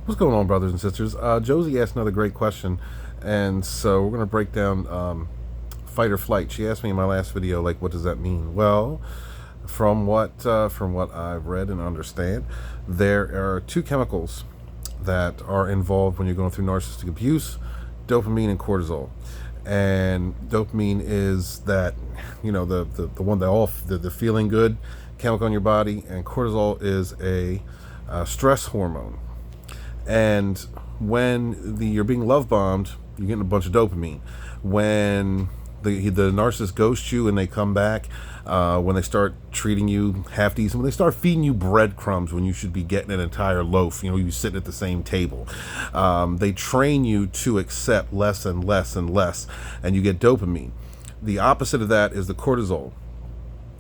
What's going on, brothers and sisters? Josie asked another great question, and so we're going to break down fight or flight. She asked me in my last video, like, what does that mean? Well, from what I've read and understand, there are two chemicals that are involved when you're going through narcissistic abuse: dopamine and cortisol. And dopamine is that, the one that the feeling good chemical in your body, and cortisol is a stress hormone. And when you're being love bombed, you're getting a bunch of dopamine. When the narcissist ghosts you and they come back, when they start treating you half decent, when they start feeding you breadcrumbs when you should be getting an entire loaf, you sitting at the same table, they train you to accept less and less and less, and you get dopamine. The opposite of that is the cortisol.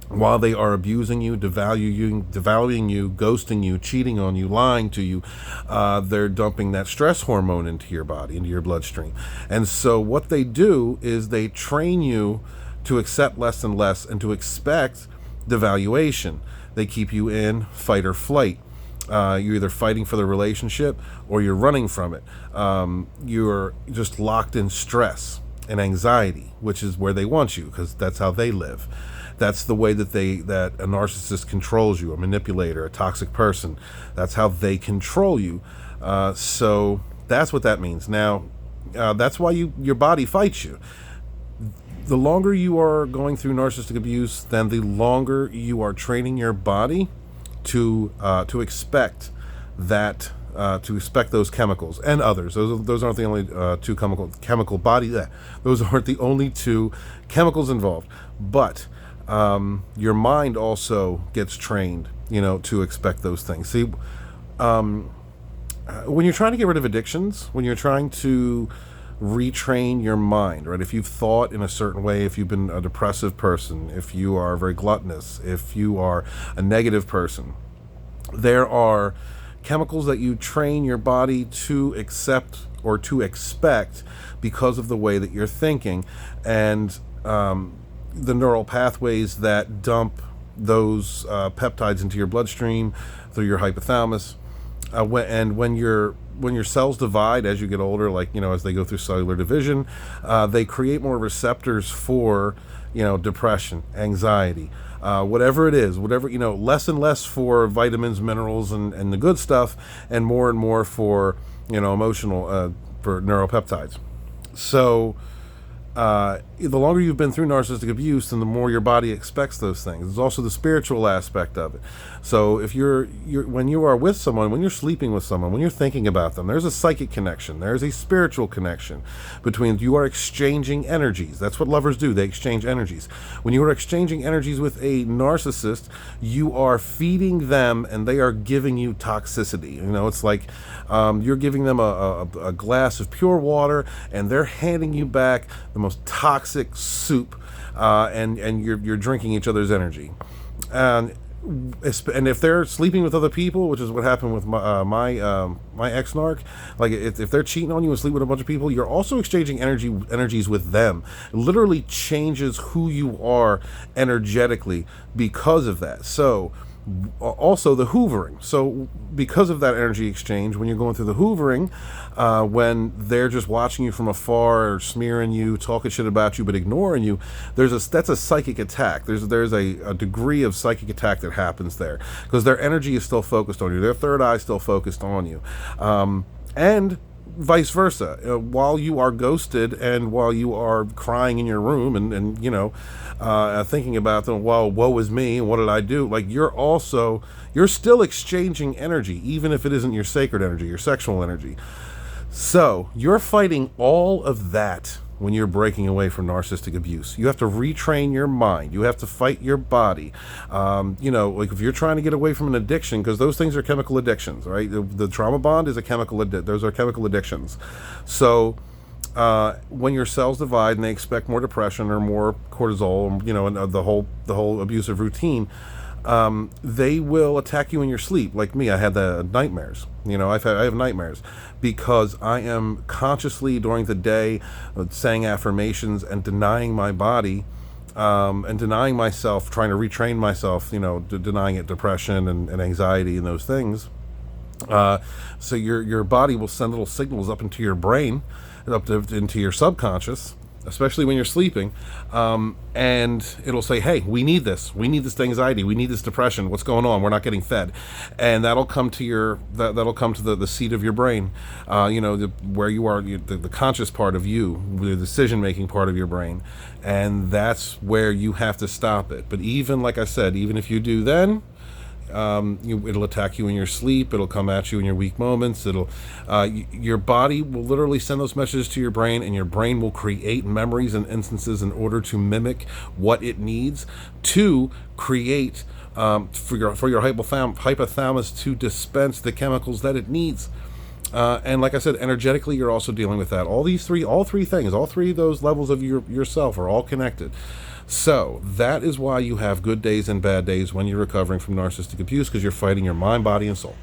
While they are abusing you, devaluing you, ghosting you, cheating on you, lying to you, they're dumping that stress hormone into your body, into your bloodstream. And so what they do is they train you to accept less and less and to expect devaluation. They keep you in fight or flight. You're either fighting for the relationship or you're running from it. You're just locked in stress and anxiety, which is where they want you, because that's how they live. That's the way that a narcissist controls you, a manipulator, a toxic person. That's how they control you. So that's what that means. Now, that's why your body fights you. The longer you are going through narcissistic abuse, then the longer you are training your body to expect that. To expect those chemicals and others. Those aren't the only two chemical body. Those aren't the only two chemicals involved. But your mind also gets trained, to expect those things. See, when you're trying to get rid of addictions, when you're trying to retrain your mind, right? If you've thought in a certain way, if you've been a depressive person, if you are very gluttonous, if you are a negative person, there are chemicals that you train your body to accept or to expect because of the way that you're thinking, and the neural pathways that dump those peptides into your bloodstream through your hypothalamus. When your cells divide as you get older, like as they go through cellular division, they create more receptors for depression, anxiety, whatever it is, less and less for vitamins, minerals, and the good stuff, and more for emotional, for neuropeptides. So the longer you've been through narcissistic abuse, then the more your body expects those things. There's also the spiritual aspect of it. So if you're when you are with someone, when you're sleeping with someone, when you're thinking about them, there's a psychic connection. There's a spiritual connection between you are exchanging energies. That's what lovers do. They exchange energies. When you are exchanging energies with a narcissist, you are feeding them and they are giving you toxicity. It's like you're giving them a glass of pure water and they're handing you back the most toxic soup, and you're drinking each other's energy. And if they're sleeping with other people, which is what happened with my ex-narc, like if they're cheating on you and sleep with a bunch of people, you're also exchanging energies with them. It literally changes who you are energetically because of that. So also the hoovering. So because of that energy exchange, when you're going through the hoovering, when they're just watching you from afar or smearing you, talking shit about you but ignoring you, that's a psychic attack. There's a degree of psychic attack that happens there because their energy is still focused on you. Their third eye is still focused on you. And vice versa. While you are ghosted and while you are crying in your room and thinking about them, well, woe is me, what did I do? Like you're still exchanging energy, even if it isn't your sacred energy, your sexual energy. So you're fighting all of that when you're breaking away from narcissistic abuse. You have to retrain your mind. You have to fight your body. Like if you're trying to get away from an addiction, because those things are chemical addictions, right? The trauma bond is a chemical those are chemical addictions. So when your cells divide and they expect more depression or more cortisol, and the whole abusive routine, they will attack you in your sleep. Like me, I had the nightmares. I have nightmares because I am consciously during the day saying affirmations and denying my body, and denying myself, trying to retrain myself, denying it depression and anxiety and those things. Uh, so your body will send little signals up into your brain, into your subconscious, especially when you're sleeping, and it'll say, "Hey, we need this. We need this anxiety. We need this depression. What's going on? We're not getting fed," and that'll come to that'll come to the seat of your brain, where you are, the conscious part of you, the decision making part of your brain, and that's where you have to stop it. But even like I said, even if you do then. It'll attack you in your sleep. It'll come at you in your weak moments. Your body will literally send those messages to your brain, and your brain will create memories and instances in order to mimic what it needs to create for your hypothalamus to dispense the chemicals that it needs. And like I said, energetically, you're also dealing with that. All three things, all three of those levels of yourself are all connected. So that is why you have good days and bad days when you're recovering from narcissistic abuse, because you're fighting your mind, body, and soul.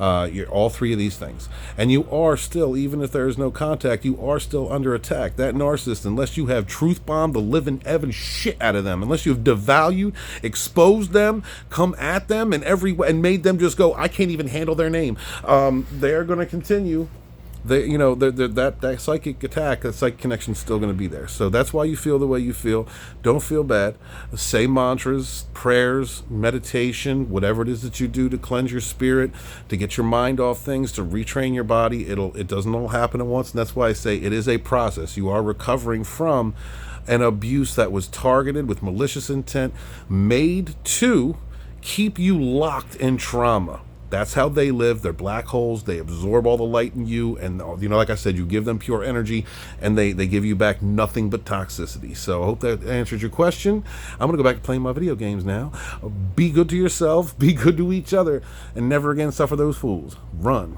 You're all three of these things. And you are still, even if there is no contact, you are still under attack. That narcissist, unless you have truth bombed the living Evan shit out of them, unless you've devalued, exposed them, come at them in every way, and made them just go, I can't even handle their name, they're going to continue. That psychic attack, that psychic connection is still going to be there. So that's why you feel the way you feel. Don't feel bad. Say mantras, prayers, meditation, whatever it is that you do to cleanse your spirit, to get your mind off things, to retrain your body. It doesn't all happen at once, and that's why I say it is a process. You are recovering from an abuse that was targeted with malicious intent, made to keep you locked in trauma. That's how they live. They're black holes. They absorb all the light in you. And, like I said, you give them pure energy, and they give you back nothing but toxicity. So I hope that answers your question. I'm going to go back to playing my video games now. Be good to yourself. Be good to each other. And never again suffer those fools. Run.